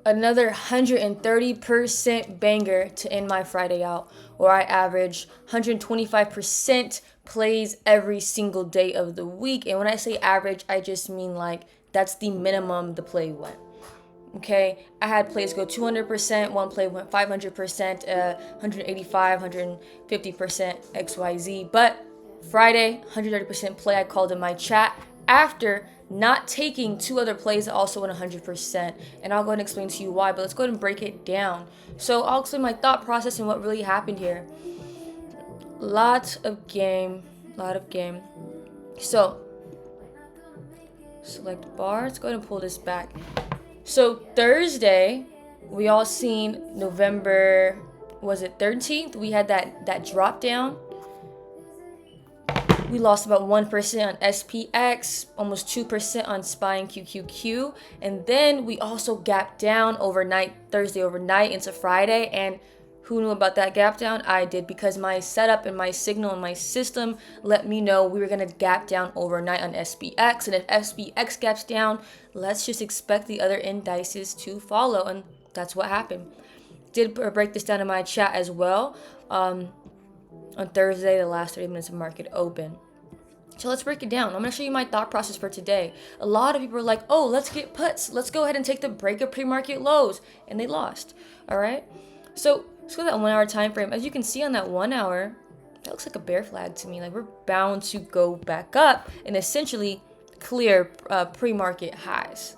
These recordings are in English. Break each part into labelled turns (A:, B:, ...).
A: another 130% banger to end my Friday out, where I average 125% plays every single day of the week. And when I say average, I just mean like that's the minimum the play went. Okay, I had plays go 200%, one play went 500%, 185, 150%, XYZ. But Friday, 130% play, I called in my chat after not taking two other plays that also went 100%. And I'll go ahead and explain to you why, but let's go ahead and break it down. So I'll explain my thought process and what really happened here. Lot of game. So, select bar. Let's go ahead and pull this back. So Thursday, we all seen November, was it 13th? We had that drop down. We lost about 1% on SPX, almost 2% on SPY and QQQ. And then we also gapped down overnight, Thursday overnight into Friday. And who knew about that gap down? I did, because my setup and my signal and my system let me know we were going to gap down overnight on SPX. And if SPX gaps down, let's just expect the other indices to follow. And that's what happened. Did break this down in my chat as well. On Thursday, the last 30 minutes of market open. So let's break it down. I'm going to show you my thought process for today. A lot of people are like, oh, let's get puts. Let's go ahead and take the break of pre-market lows. And they lost. All right. So let's go to that 1 hour time frame. As you can see on that 1 hour, that looks like a bear flag to me. Like we're bound to go back up and essentially clear pre-market highs.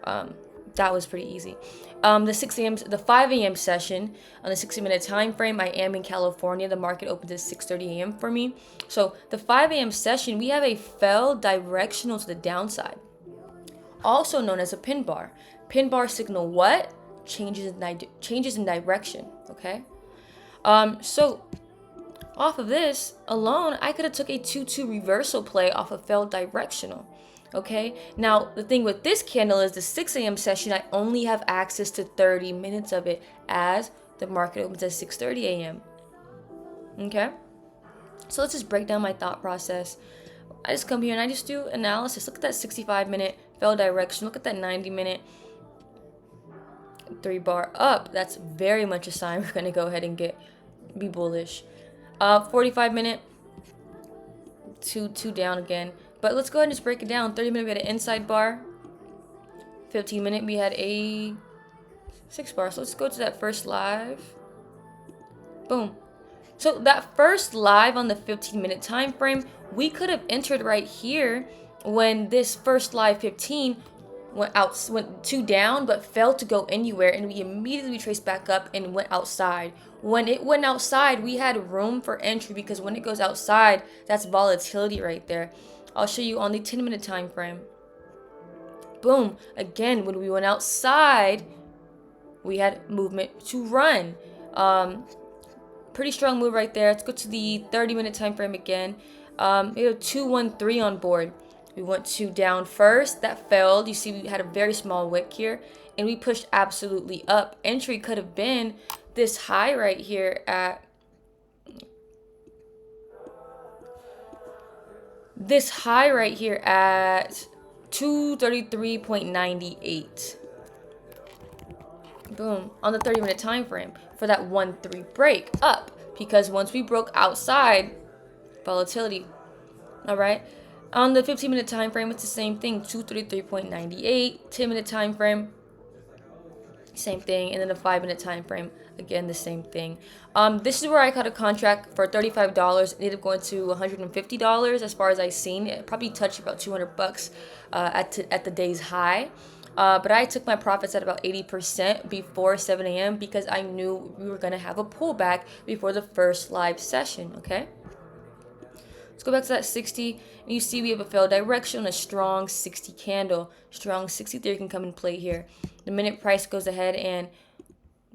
A: That was pretty easy. The 5 a.m. session on the 60-minute time frame, I am in California. The market opens at 6:30 a.m. for me. So the 5 a.m. session, we have a fell directional to the downside, also known as a pin bar. Pin bar signal what? Changes in direction. Okay. So off of this alone, I could have took a 2-2 reversal play off a failed directional. Okay, now the thing with this candle is the 6 a.m. session, I only have access to 30 minutes of it as the market opens at 6:30 a.m. Okay, so let's just break down my thought process. I just come here and I just do analysis. Look at that 65-minute fell direction. Look at that 90-minute 3-bar up. That's very much a sign we're going to go ahead and be bullish. 45-minute, two down again. But let's go ahead and just break it down. 30-minute, we had an inside bar. 15-minute, we had a 6-bar. So let's go to that first live. Boom. So that first live on the 15-minute time frame, we could have entered right here when this first live 15 went 2 down, but failed to go anywhere, and we immediately traced back up and went outside. When it went outside, we had room for entry, because when it goes outside, that's volatility right there. I'll show you on the 10-minute time frame. Boom. Again, when we went outside, we had movement to run. Pretty strong move right there. Let's go to the 30-minute time frame again. We have 213 on board. We went 2 down first. That failed. You see we had a very small wick here, and we pushed absolutely up. Entry could have been this high right here at 233.98. Boom, on the 30-minute time frame for that 1-3 break up, because once we broke outside, volatility. All right, on the 15-minute time frame, it's the same thing. 233.98. 10-minute time frame, same thing. And then the 5-minute time frame, again the same thing. This is where I caught a contract for $35. It ended up going to $150 as far as I seen. It probably touched about $200 at the day's high. But I took my profits at about 80% before 7 a.m. because I knew we were going to have a pullback before the first live session, okay? Let's go back to that 60, and you see we have a failed direction on a strong 60 candle. Strong 60 theory can come in play here. The minute price goes ahead and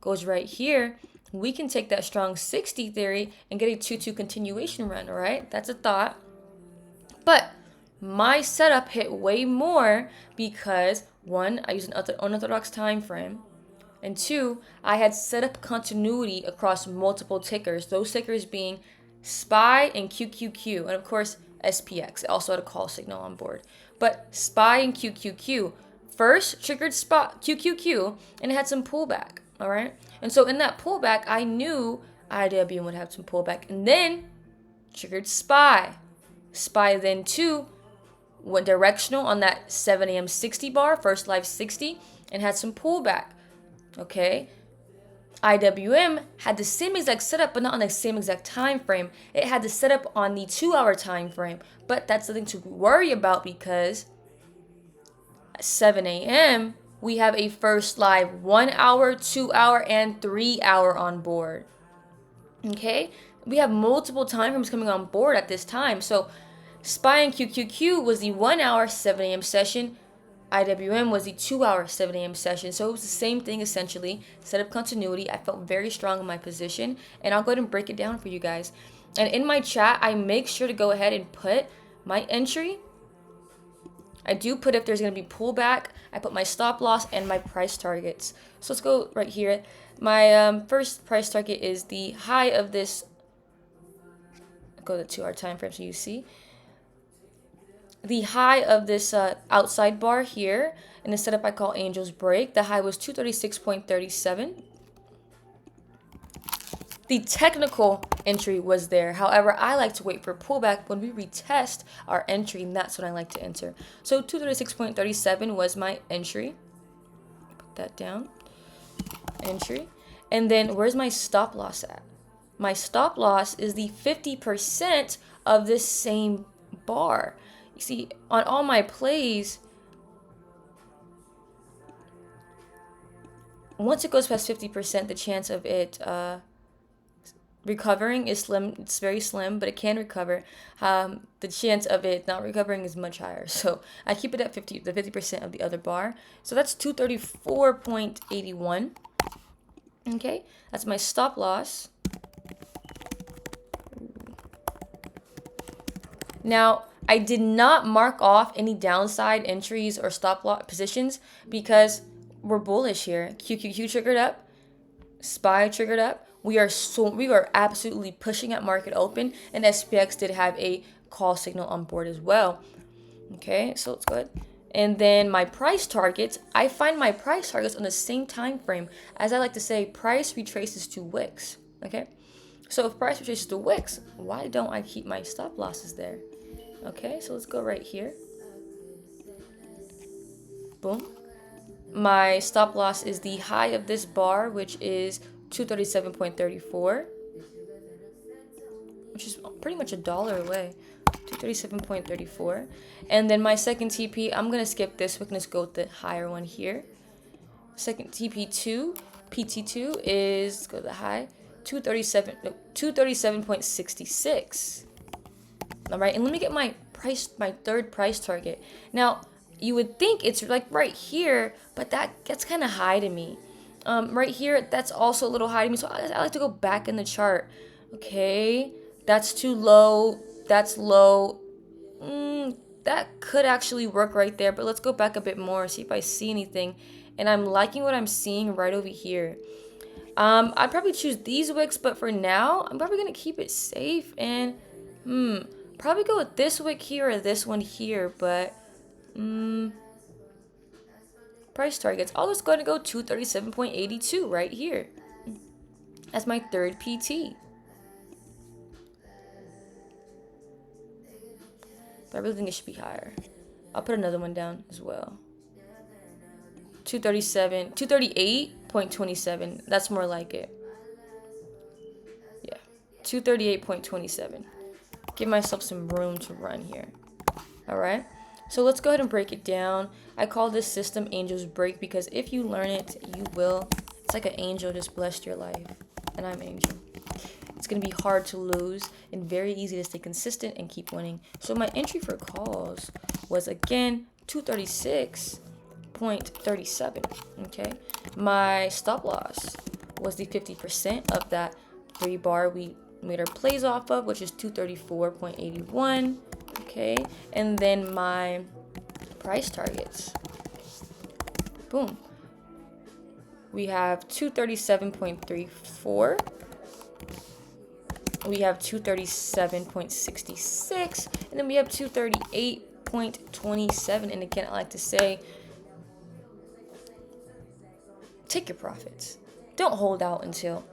A: goes right here, we can take that strong 60 theory and get a 2-2 continuation run, all right? That's a thought. But my setup hit way more because, one, I used an unorthodox time frame, and two, I had set up continuity across multiple tickers, those tickers being SPY and QQQ, and of course SPX. It also had a call signal on board. But SPY and QQQ first triggered spot QQQ, and it had some pullback. All right. And so in that pullback, I knew IWM would have some pullback, and then triggered SPY. SPY then too went directional on that 7 a.m. 60 bar, first live 60, and had some pullback. Okay. IWM had the same exact setup, but not on the same exact time frame. It had the setup on the 2-hour time frame, but that's nothing to worry about because at 7 a.m. we have a first live 1 hour, 2 hour, and 3 hour on board. Okay, we have multiple time frames coming on board at this time. So SPY and QQQ was the 1 hour 7 a.m. session. IWM was the 2 hour 7 a.m. session. So it was the same thing essentially. Setup continuity. I felt very strong in my position, and I'll go ahead and break it down for you guys. And in my chat, I make sure to go ahead and put my entry. I do put if there's going to be pullback. I put my stop loss and my price targets. So let's go right here. My first price target is the high of this. Go to the 2-hour time frame so you see. The high of this outside bar here in the setup I call Angel's Break. The high was 236.37. The technical entry was there. However, I like to wait for pullback when we retest our entry, and that's when I like to enter. So 236.37 was my entry. Put that down. Entry. And then where's my stop loss at? My stop loss is the 50% of this same bar. You see, on all my plays, once it goes past 50%, the chance of it recovering is slim. It's very slim, but it can recover. The chance of it not recovering is much higher. So I keep it at 50% of the other bar. So that's 234.81. Okay, that's my stop loss. Now, I did not mark off any downside entries or stop loss positions because we're bullish here. QQQ triggered up, SPY triggered up. We are absolutely pushing at market open, and SPX did have a call signal on board as well. Okay, so let's go ahead. And then my price targets, I find my price targets on the same time frame. As I like to say, price retraces to wicks. Okay, so if price retraces to wicks, why don't I keep my stop losses there? Okay, so let's go right here. Boom. My stop loss is the high of this bar, which is 237.34, which is pretty much $1 away. 237.34. And then my second TP, I'm going to skip this. We're going to go with the higher one here. Second TP2, PT2 is, let's go to the high, 237.66. All right, and let me get my third price target. Now, you would think it's like right here, but that's kind of high to me. Right here, that's also a little high to me, so I like to go back in the chart. Okay, that's too low. That's low. That could actually work right there, but let's go back a bit more, see if I see anything. And I'm liking what I'm seeing right over here. I'd probably choose these wicks, but for now, I'm probably going to keep it safe and, probably go with this wick here or this one here, but, price targets. I'll just going to go 237.82 right here. That's my third PT. But I really think it should be higher. I'll put another one down as well. 238.27. That's more like it. Yeah, 238.27. Give myself some room to run here. All right. So let's go ahead and break it down. I call this system Angel's Break because if you learn it, you will. It's like an angel just blessed your life. And I'm Angel. It's going to be hard to lose and very easy to stay consistent and keep winning. So my entry for calls was, again, 236.37. Okay. My stop loss was the 50% of that 3 bar we made our plays off of, which is 234.81. Okay, and then my price targets. Boom. We have 237.34. We have 237.66, and then we have 238.27. And again, I like to say take your profits. Don't hold out until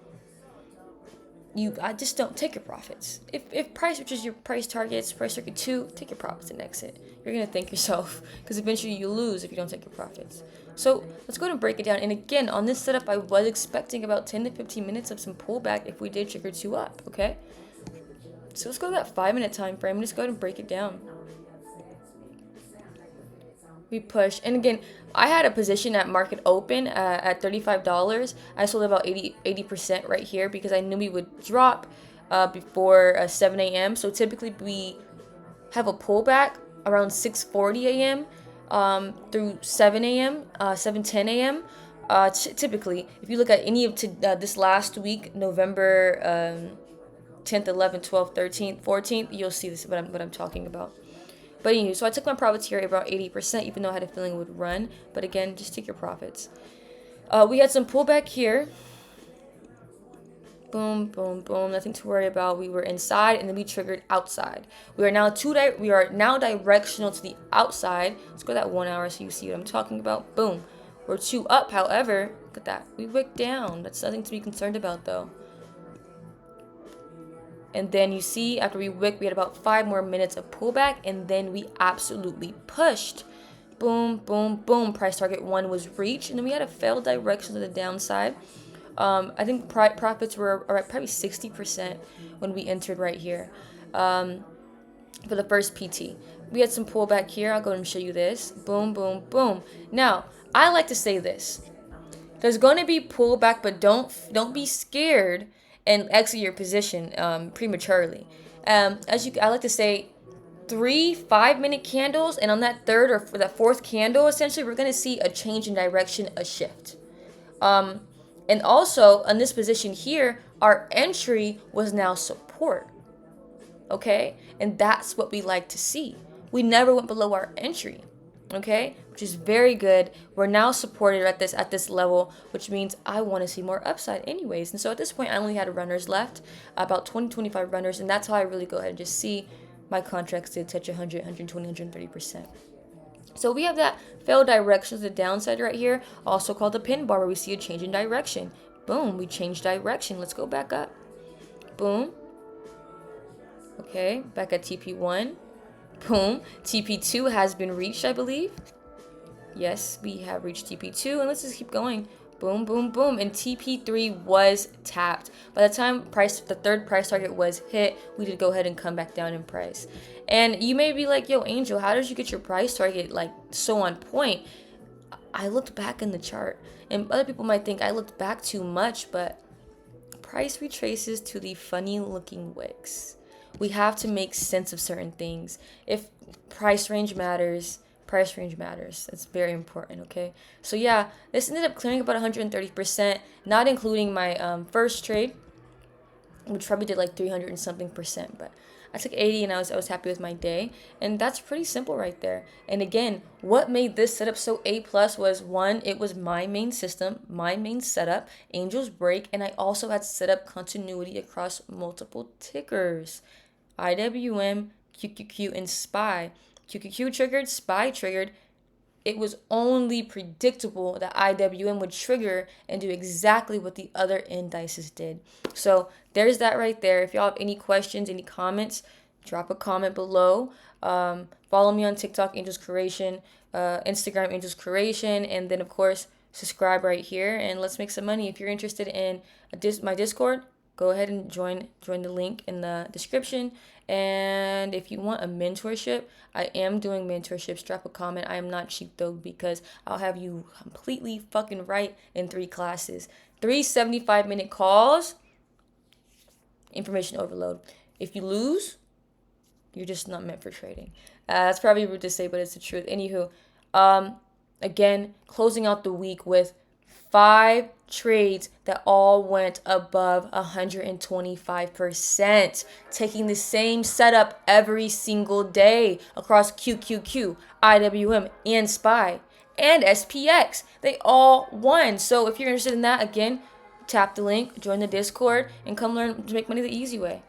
A: I just don't take your profits. If price reaches your price targets, price target 2, take your profits and exit. You're gonna thank yourself because eventually you lose if you don't take your profits. So let's go ahead and break it down. And again, on this setup, I was expecting about 10 to 15 minutes of some pullback if we did trigger 2 up. Okay. So let's go to that 5-minute time frame. Let's go ahead and break it down. We push, and again, I had a position at market open at $35. I sold about 80% right here because I knew we would drop before 7 a.m. So typically we have a pullback around 6:40 a.m. Through 7 a.m., 7:10 a.m. Typically, if you look at any of this last week, November 10th, 11th, 12th, 13th, 14th, you'll see this what I'm talking about. But anyway, so I took my profits here about 80%, even though I had a feeling it would run. But again, just take your profits. We had some pullback here. Boom, boom, boom. Nothing to worry about. We were inside, and then we triggered outside. We are now directional to the outside. Let's go that 1 hour so you see what I'm talking about. Boom. We're 2 up. However, look at that. We wicked down. That's nothing to be concerned about, though. And then you see, after we wicked, we had about 5 more minutes of pullback, and then we absolutely pushed. Boom, boom, boom. Price target 1 was reached, and then we had a failed direction to the downside. I think profits were probably 60% when we entered right here for the first PT. We had some pullback here. I'll go and show you this. Boom, boom, boom. Now, I like to say this. There's going to be pullback, but don't be scared and exit your position prematurely. I like to say 3 5-minute candles, and on that third or that fourth candle, essentially, we're going to see a change in direction, a shift. And also, on this position here, our entry was now support. Okay? And that's what we like to see. We never went below our entry. Okay? Which is very good. We're now supported at this level, which means I want to see more upside anyways. And so at this point, I only had runners left, about 20-25 runners, and that's how I really go ahead and just see my contracts did touch 100, 120, 130%. So we have that failed direction to the downside right here, also called the pin bar, where we see a change in direction. Boom, we changed direction. Let's go back up. Boom. Okay, back at TP1. Boom. TP2 has been reached, I believe. Yes, we have reached TP2, and let's just keep going. Boom, boom, boom. And TP3 was tapped. By the time the third price target was hit, we did go ahead and come back down in price. And you may be like, yo, Angel, how did you get your price target like so on point? I looked back in the chart, and other people might think I looked back too much, but price retraces to the funny looking wicks. We have to make sense of certain things. If price range matters, price range matters. That's very important, okay? So yeah, this ended up clearing about 130%, not including my first trade, which probably did like 300 and something percent, but I took 80 and I was happy with my day. And that's pretty simple right there. And again, what made this setup so A+ was, one, it was my main system, my main setup, Angel's Break, and I also had setup continuity across multiple tickers. IWM, QQQ, and SPY. QQQ triggered, SPY triggered. It was only predictable that IWM would trigger and do exactly what the other indices did. So there's that right there. If y'all have any questions, any comments, drop a comment below. Follow me on TikTok, Angels Creation, Instagram, Angels Creation, and then of course subscribe right here, and let's make some money. If you're interested in my Discord, go ahead and join the link in the description. And if you want a mentorship, I am doing mentorships. Drop a comment. I am not cheap though, because I'll have you completely fucking right in 3 classes. 3 75-minute calls. Information overload. If you lose, you're just not meant for trading. That's probably rude to say, but it's the truth. Anywho, again, closing out the week with 5 trades that all went above 125%, taking the same setup every single day across QQQ, IWM, and SPY, and SPX. They all won. So if you're interested in that, again, tap the link, join the Discord, and come learn to make money the easy way.